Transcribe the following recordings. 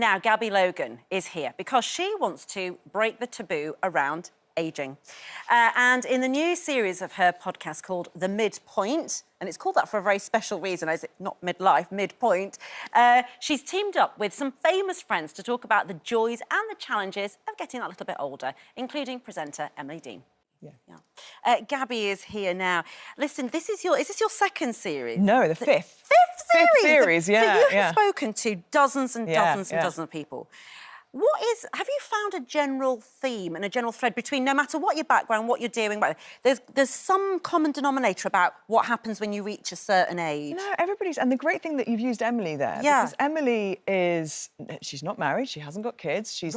Now, Gabby Logan is here because she wants to break the taboo around ageing. And in the new series of her podcast called The Mid.Point, and it's called that for a very special reason, is it not midlife, Mid.Point, she's teamed up with some famous friends to talk about the joys and the challenges of getting that little bit older, including presenter Emily Dean. Yeah. Gabby is here now. Listen, is this your second series? No, the fifth. Fifth series, yeah. So you have spoken to dozens and dozens and dozens of people. Have you found a general theme and a general thread between, no matter what your background, what you're doing, there's some common denominator about what happens when you reach a certain age? No, and the great thing that you've used Emily there, because Emily she's not married, she hasn't got kids, she's,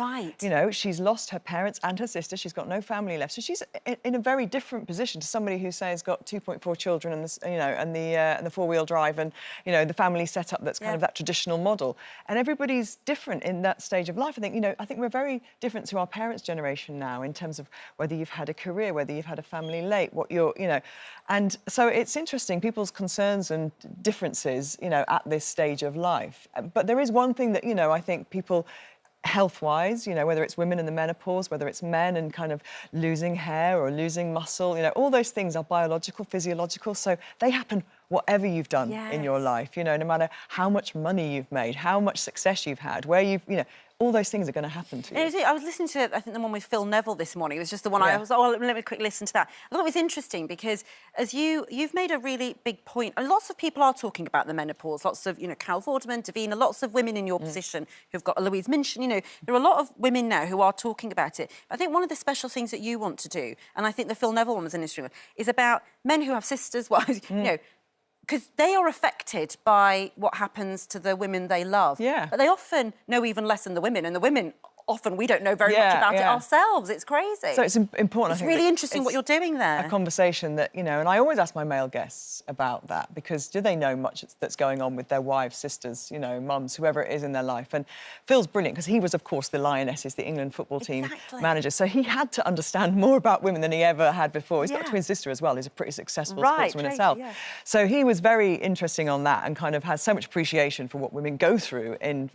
she's lost her parents and her sister, she's got no family left, so she's in a very different position to somebody who, say, has got 2.4 children and the four-wheel drive and, the family setup that's kind of that traditional model. And everybody's different in that stage of life. I think we're very different to our parents' generation now in terms of whether you've had a career, whether you've had a family late, what you're, And so it's interesting, people's concerns and differences, at this stage of life. But there is one thing that, I think people health-wise, whether it's women in the menopause, whether it's men and kind of losing hair or losing muscle, all those things are biological, physiological, so they happen whatever you've done in your life, no matter how much money you've made, how much success you've had, where you've, all those things are going to happen to you. I was listening to, I think, the one with Phil Neville this morning. It was just the one I was, let me quickly listen to that. I thought it was interesting because as you've made a really big point, and lots of people are talking about the menopause, lots of, Carol Vorderman, Davina, lots of women in your position who've got Louise Minchin, there are a lot of women now who are talking about it. I think one of the special things that you want to do, and I think the Phil Neville one was an interesting one, is about men who have sisters, wives, because they are affected by what happens to the women they love. Yeah. But they often know even less than the women, and the women often we don't know very much about it ourselves. It's crazy. So it's important. It's really interesting what you're doing there. A conversation that, and I always ask my male guests about that, because do they know much that's going on with their wives, sisters, mums, whoever it is in their life? And Phil's brilliant because he was, of course, the Lionesses, the England football team manager. So he had to understand more about women than he ever had before. He's got a twin sister as well, who's a pretty successful sportsman herself. Yeah. So he was very interesting on that and kind of has so much appreciation for what women go through in,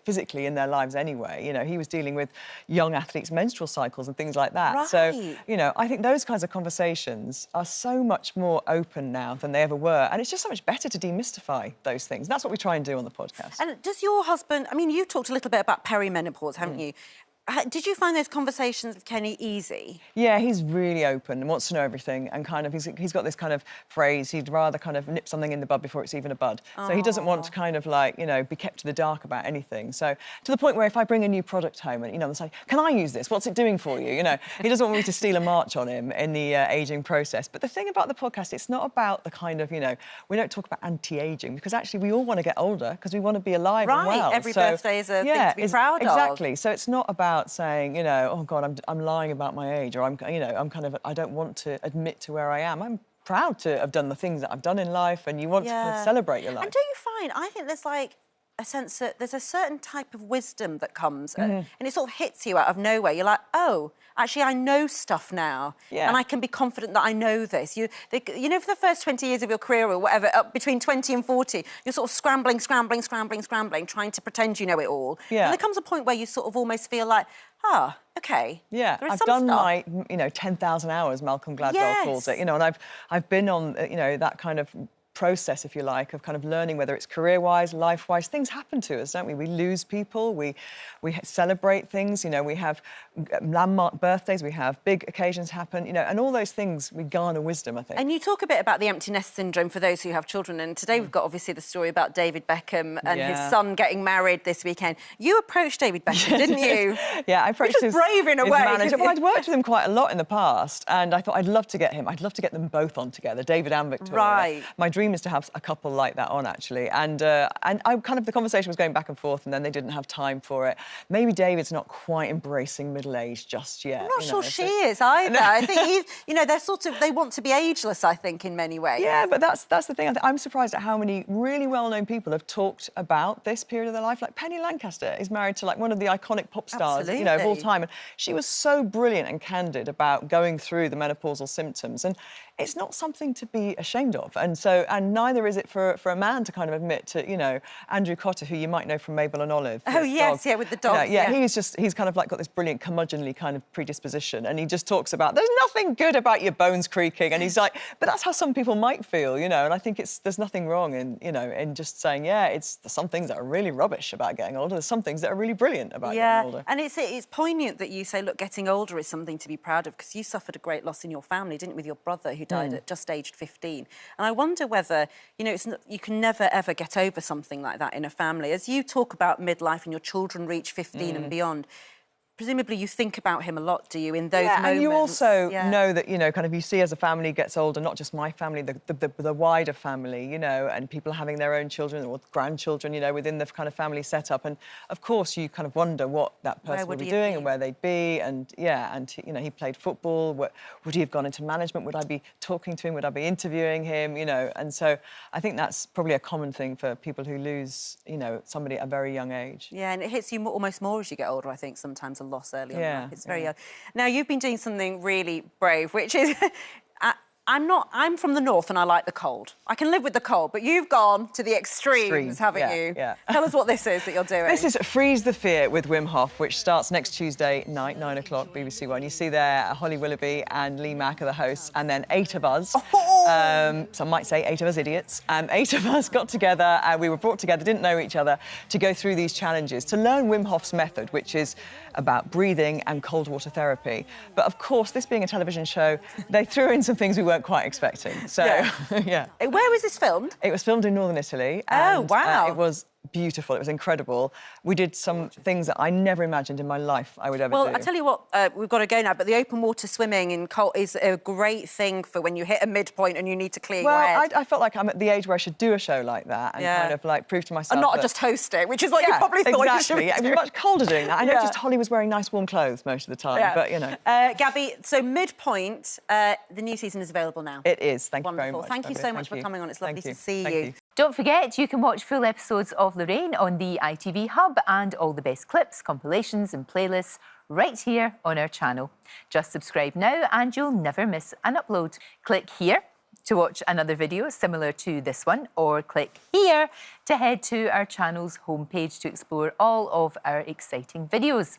physically in their lives anyway. He was dealing with young athletes' menstrual cycles and things like that. Right. So, I think those kinds of conversations are so much more open now than they ever were. And it's just so much better to demystify those things. That's what we try and do on the podcast. And does your husband... you talked a little bit about perimenopause, haven't you? Did you find those conversations with Kenny easy? Yeah, he's really open and wants to know everything, and kind of he's got this kind of phrase, he'd rather kind of nip something in the bud before it's even a bud. So he doesn't want to kind of like, be kept to the dark about anything. So to the point where if I bring a new product home and, they say, can I use this? What's it doing for you? He doesn't want me to steal a march on him in the ageing process. But the thing about the podcast, it's not about the kind of, we don't talk about anti-aging, because actually we all want to get older because we want to be alive and well. Every birthday is a thing to be proud of. Exactly. So it's not about saying, oh God, I'm lying about my age, or I'm kind of, I don't want to admit to where I am. I'm proud to have done the things that I've done in life, and you want to kind of celebrate your life. And do you find, I think there's like a sense that there's a certain type of wisdom that comes and it sort of hits you out of nowhere. You're like, oh, actually, I know stuff now, and I can be confident that I know this. For the first 20 years of your career or whatever, between 20 and 40, you're sort of scrambling, trying to pretend you know it all. Yeah. And there comes a point where you sort of almost feel like, OK. Yeah, I've done my, 10,000 hours, Malcolm Gladwell calls it, and I've been on, that kind of process, if you like, of kind of learning, whether it's career-wise, life-wise. Things happen to us, don't we? We lose people, we celebrate things, we have landmark birthdays, we have big occasions happen, and all those things, we garner wisdom, I think. And you talk a bit about the empty nest syndrome for those who have children, and today we've got, obviously, the story about David Beckham and his son getting married this weekend. You approached David Beckham, didn't you? Yeah, I approached his brave in a way. Manager. Well, I'd worked with him quite a lot in the past, and I thought I'd love to get them both on together, David and Victoria. Right. My dream is to have a couple like that on, actually. And I kind of, the conversation was going back and forth, and then they didn't have time for it. Maybe David's not quite embracing middle age just yet. I'm not sure she is either. I think they want to be ageless, I think, in many ways. Yeah, but that's the thing. I'm surprised at how many really well-known people have talked about this period of their life. Like Penny Lancaster is married to like one of the iconic pop stars, of all time, and she was so brilliant and candid about going through the menopausal symptoms, and it's not something to be ashamed of. And and neither is it for a man to kind of admit to, you know, Andrew Cotter, who you might know from Mabel and Olive. Oh, yes, yeah, with the dogs. Yeah, he's kind of like got this brilliant curmudgeonly kind of predisposition, and he just talks about, there's nothing good about your bones creaking, and he's like, but that's how some people might feel, you know, and I think there's nothing wrong in, you know, in just saying, yeah, there's some things that are really rubbish about getting older, there's some things that are really brilliant about getting older. And it's poignant that you say, look, getting older is something to be proud of, because you suffered a great loss in your family, didn't you, with your brother who died at just aged 15. And I wonder whether, you know, you can never, ever get over something like that in a family. As you talk about midlife and your children reach 15 and beyond, presumably you think about him a lot, do you, in those moments? And you also know that, you know, kind of you see as a family gets older, not just my family, the wider family, you know, and people having their own children or grandchildren, you know, within the kind of family setup. And, of course, you kind of wonder what that person would be doing and where they'd be. And, you know, he played football. Would he have gone into management? Would I be talking to him? Would I be interviewing him? You know, and so I think that's probably a common thing for people who lose, you know, somebody at a very young age. Yeah, and it hits you almost more as you get older, I think, sometimes loss early on. Yeah, it's very young. Now, you've been doing something really brave, which is I'm from the north and I like the cold. I can live with the cold, but you've gone to the extremes, haven't you? Yeah. Tell us what this is that you're doing. This is Freeze the Fear with Wim Hof, which starts next Tuesday night, 9 o'clock, BBC One. You see there Holly Willoughby and Lee Mack are the hosts, and then 8 of us, some might say 8 of us idiots, 8 of us got together, and we were brought together, didn't know each other, to go through these challenges, to learn Wim Hof's method, which is about breathing and cold water therapy. But, of course, this being a television show, they threw in some things we weren't quite expecting. So, yeah. Where was this filmed? It was filmed in northern Italy. Oh, wow. It was beautiful. It was incredible. We did some things that I never imagined in my life I would ever do. Well, I tell you what, we've got to go now, but the open water swimming in cold is a great thing for when you hit a midpoint and you need to clear your head. I felt like I'm at the age where I should do a show like that and kind of like prove to myself and not just host it, which is what you probably thought you should do. It was much colder doing that. I noticed Holly was wearing nice warm clothes most of the time, but you know. Gabby, so Mid.Point, the new season is available now. It is. Thank you very much. Thank you so much for coming on. It's lovely to see you. Don't forget, you can watch full episodes of Lorraine on the ITV Hub and all the best clips, compilations and playlists right here on our channel. Just subscribe now and you'll never miss an upload. Click here to watch another video similar to this one, or click here to head to our channel's homepage to explore all of our exciting videos.